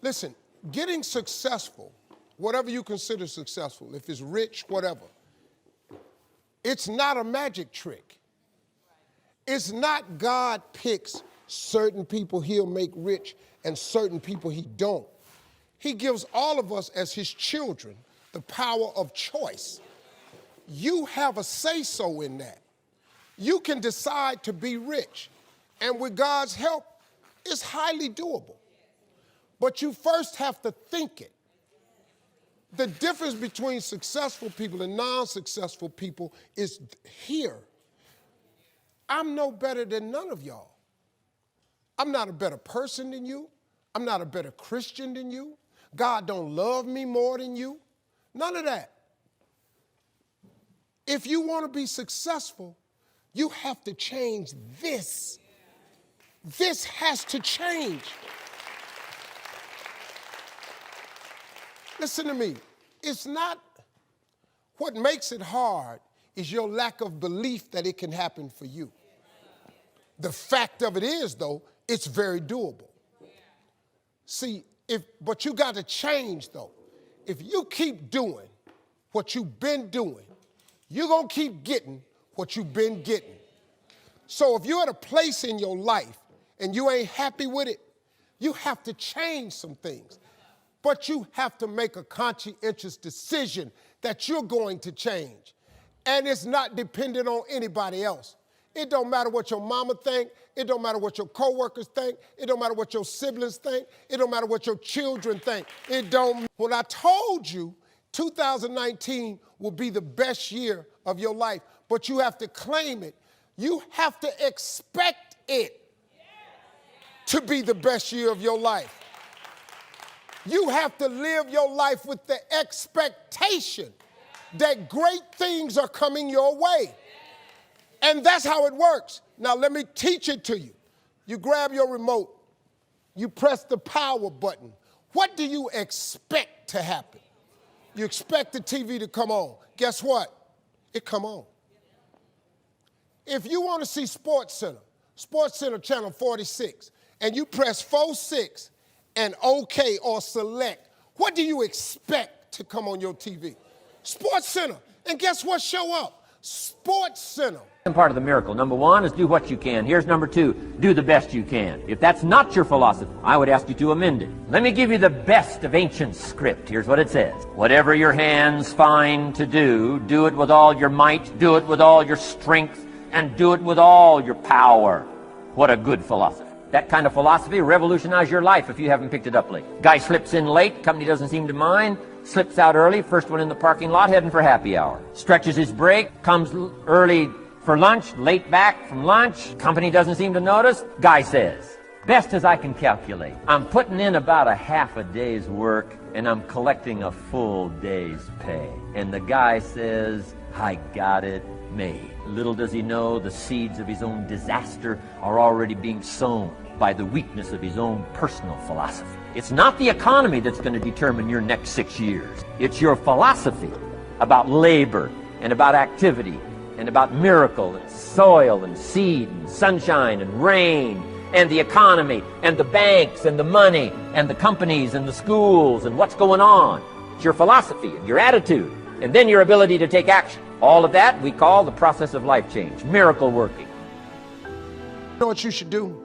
Listen, getting successful, whatever you consider successful, if it's rich, whatever, it's not a magic trick. It's not God picks certain people he'll make rich and certain people he don't. He gives all of us as his children the power of choice. You have a say-so in that. You can decide to be rich, and with God's help, it's highly doable. But you first have to think it. The difference between successful people and non-successful people is here. I'm no better than none of y'all. I'm not a better person than you. I'm not a better Christian than you. God don't love me more than you. None of that. If you want to be successful, you have to change this. This has to change. Listen to me. It's not, what makes it hard is your lack of belief that it can happen for you. The fact of it is, though, it's very doable. See, but you got to change, though. If you keep doing what you've been doing, you're going to keep getting what you've been getting. So if you're at a place in your life and you ain't happy with it, you have to change some things. But you have to make a conscientious decision that you're going to change. And it's not dependent on anybody else. It don't matter what your mama think. It don't matter what your coworkers think. It don't matter what your siblings think. It don't matter what your children think. When I told you 2019 will be the best year of your life, but you have to claim it. You have to expect it to be the best year of your life. You have to live your life with the expectation that great things are coming your way. And that's how it works. Now, let me teach it to you. You grab your remote. You press the power button. What do you expect to happen? You expect the TV to come on. Guess what? It come on. If you want to see Sports Center channel 46, and you press 46 and OK or select, what do you expect to come on your TV? Sports Center. And guess what show up? Sports Center. Part of the miracle. Number one is do what you can. Here's number two, do the best you can. If that's not your philosophy, I would ask you to amend it. Let me give you the best of ancient script. Here's what it says. Whatever your hands find to do, do it with all your might, do it with all your strength, and do it with all your power. What a good philosophy. That kind of philosophy revolutionize your life if you haven't picked it up late. Guy slips in late, company doesn't seem to mind, slips out early, first one in the parking lot, heading for happy hour. Stretches his break, comes early for lunch, late back from lunch, company doesn't seem to notice. Guy says, best as I can calculate, I'm putting in about a half a day's work and I'm collecting a full day's pay. And the guy says, I got it made. Little does he know the seeds of his own disaster are already being sown by the weakness of his own personal philosophy. It's not the economy that's going to determine your next 6 years. It's your philosophy about labor and about activity and about miracle and soil and seed and sunshine and rain and the economy and the banks and the money and the companies and the schools and what's going on. It's your philosophy and your attitude and then your ability to take action. All of that we call the process of life change, miracle working. You know what you should do?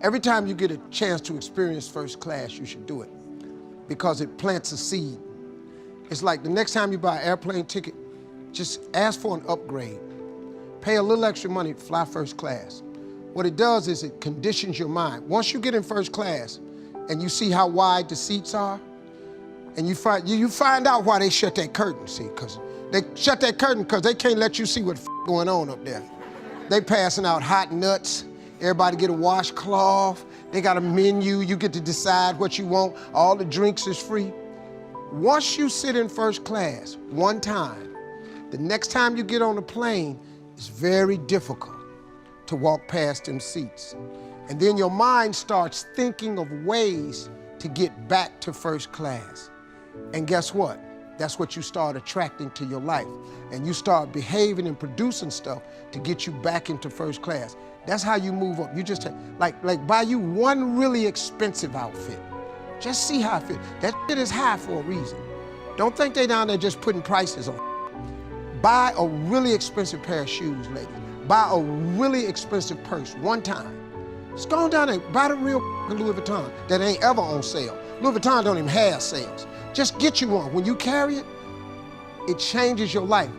Every time you get a chance to experience first class, you should do it because it plants a seed. It's like the next time you buy an airplane ticket, just ask for an upgrade. Pay a little extra money, fly first class. What it does is it conditions your mind. Once you get in first class and you see how wide the seats are, and you find out why they shut that curtain, see, because they shut that curtain because they can't let you see what's going on up there. They passing out hot nuts. Everybody get a washcloth. They got a menu. You get to decide what you want. All the drinks is free. Once you sit in first class one time, the next time you get on a plane, it's very difficult to walk past them seats. And then your mind starts thinking of ways to get back to first class. And guess what? that's what you start attracting to your life. And you start behaving and producing stuff to get you back into first class. That's how you move up. You just, like buy you one really expensive outfit. Just see how it fits. That shit is high for a reason. Don't think they down there just putting prices on. Buy a really expensive pair of shoes, ladies. Buy a really expensive purse one time. Just go on down there, buy the real Louis Vuitton that ain't ever on sale. Louis Vuitton don't even have sales. Just get you one. When you carry it, it changes your life.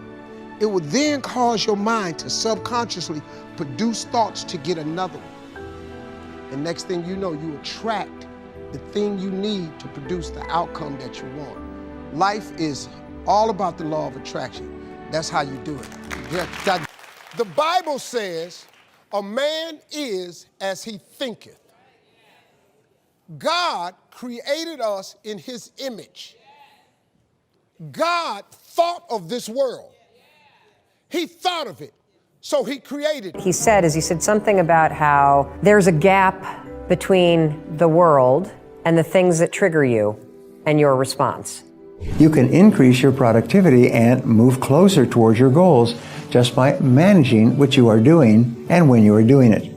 It will then cause your mind to subconsciously produce thoughts to get another one. And next thing you know, you attract the thing you need to produce the outcome that you want. Life is all about the law of attraction. That's how you do it. The Bible says, a man is as he thinketh. God created us in his image. God thought of this world. He thought of it, so he created it. He said something about how there's a gap between the world and the things that trigger you and your response. You can increase your productivity and move closer towards your goals just by managing what you are doing and when you are doing it.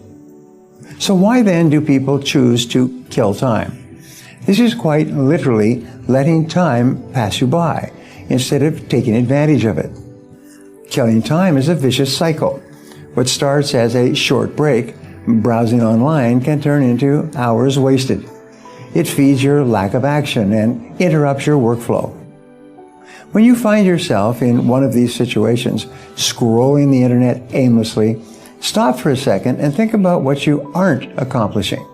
So why then do people choose to kill time? This is quite literally letting time pass you by instead of taking advantage of it. Killing time is a vicious cycle. What starts as a short break, browsing online, can turn into hours wasted. It feeds your lack of action and interrupts your workflow. When you find yourself in one of these situations, scrolling the internet aimlessly, stop for a second and think about what you aren't accomplishing.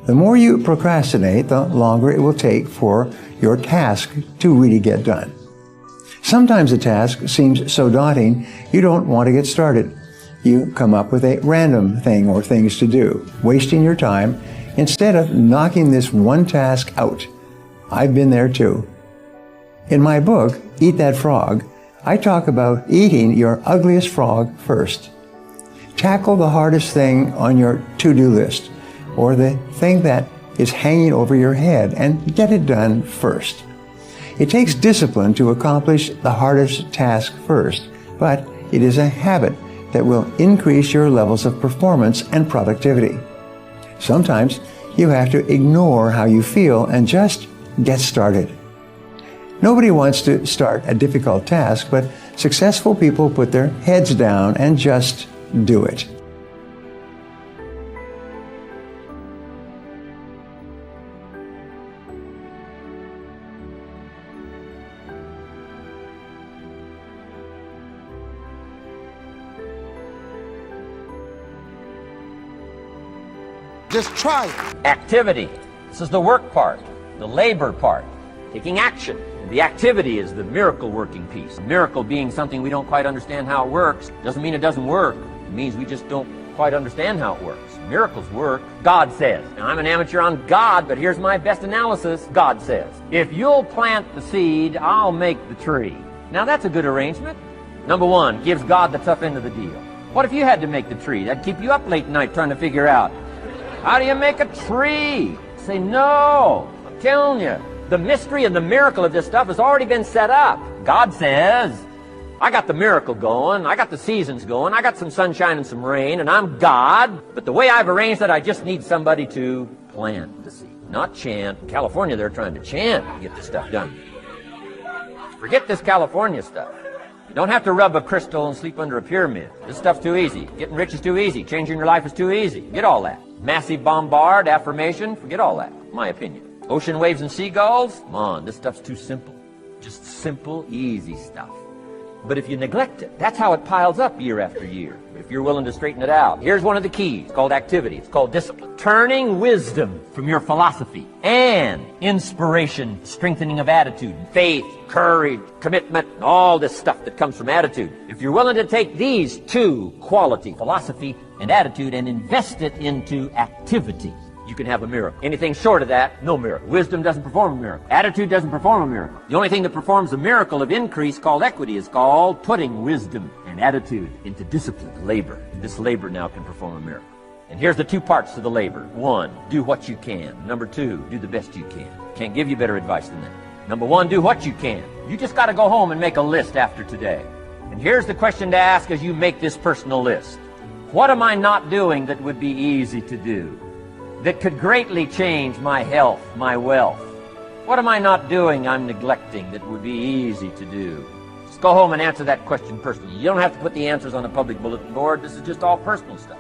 The more you procrastinate, the longer it will take for your task to really get done. Sometimes a task seems so daunting, you don't want to get started. You come up with a random thing or things to do, wasting your time instead of knocking this one task out. I've been there too. In my book, Eat That Frog, I talk about eating your ugliest frog first. Tackle the hardest thing on your to-do list, or the thing that is hanging over your head, and get it done first. It takes discipline to accomplish the hardest task first, but it is a habit that will increase your levels of performance and productivity. Sometimes you have to ignore how you feel and just get started. Nobody wants to start a difficult task, but successful people put their heads down and just do it. Just try it. Activity. This is the work part, the labor part, taking action. The activity is the miracle working piece. Miracle being something we don't quite understand how it works doesn't mean it doesn't work. It means we just don't quite understand how it works. Miracles work. God says. Now, I'm an amateur on God, but here's my best analysis. God says, if you'll plant the seed, I'll make the tree. Now, that's a good arrangement. Number one, gives God the tough end of the deal. What if you had to make the tree? That'd keep you up late at night trying to figure out, how do you make a tree? Say, no, I'm telling you. The mystery and the miracle of this stuff has already been set up. God says, I got the miracle going, I got the seasons going, I got some sunshine and some rain, and I'm God. But the way I've arranged it, I just need somebody to plant the seed, not chant. In California, they're trying to chant to get this stuff done. Forget this California stuff. You don't have to rub a crystal and sleep under a pyramid. This stuff's too easy. Getting rich is too easy. Changing your life is too easy. Get all that. Massive bombard, affirmation, forget all that, my opinion. Ocean waves and seagulls, come on, this stuff's too simple. Just simple, easy stuff. But if you neglect it, that's how it piles up year after year. If you're willing to straighten it out. Here's one of the keys. It's called activity. It's called discipline. Turning wisdom from your philosophy and inspiration, strengthening of attitude, faith, courage, commitment, all this stuff that comes from attitude. If you're willing to take these two qualities, philosophy and attitude, and invest it into activity, you can have a miracle. Anything short of that, no miracle. Wisdom doesn't perform a miracle. Attitude doesn't perform a miracle. The only thing that performs a miracle of increase called equity is called putting wisdom and attitude into discipline, labor. This labor now can perform a miracle. And here's the two parts to the labor. One, do what you can. Number two, do the best you can. Can't give you better advice than that. Number one, do what you can. You just got to go home and make a list after today. And here's the question to ask as you make this personal list. What am I not doing that would be easy to do, that could greatly change my health, my wealth? What am I not doing I'm neglecting that would be easy to do? Just go home and answer that question personally. You don't have to put the answers on a public bulletin board. This is just all personal stuff.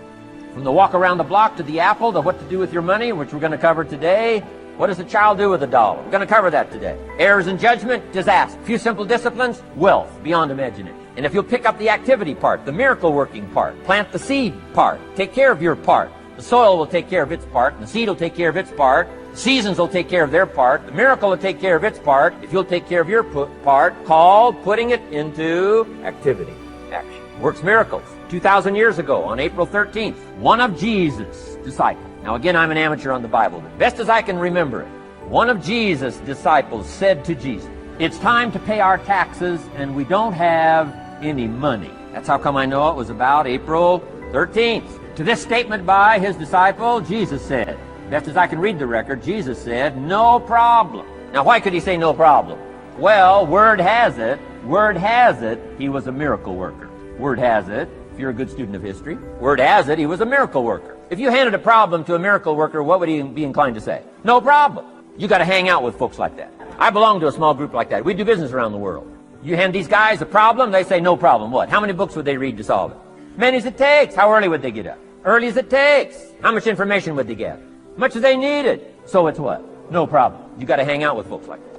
From the walk around the block to the apple, to what to do with your money, which we're going to cover today. What does a child do with $1? We're going to cover that today. Errors in judgment, disaster. A few simple disciplines, wealth beyond imagination. And if you'll pick up the activity part, the miracle working part, plant the seed part, take care of your part. The soil will take care of its part, and the seed will take care of its part. The seasons will take care of their part. The miracle will take care of its part. If you'll take care of your part, called putting it into activity, action. Works miracles. 2,000 years ago, on April 13th, one of Jesus' disciples. Now again, I'm an amateur on the Bible, but best as I can remember it, one of Jesus' disciples said to Jesus, "It's time to pay our taxes and we don't have any money." That's how come I know it was about April 13th. To this statement by his disciple, Jesus said, best as I can read the record, Jesus said, "No problem." Now why could he say no problem? Well, word has it, he was a miracle worker. Word has it, if you're a good student of history, word has it, he was a miracle worker. If you handed a problem to a miracle worker, what would he be inclined to say? No problem. You got to hang out with folks like that. I belong to a small group like that. We do business around the world. You hand these guys a problem, they say no problem. What? How many books would they read to solve it? Many as it takes. How early would they get up? Early as it takes. How much information would they get? Much as they needed. So it's what? No problem. You got to hang out with folks like that.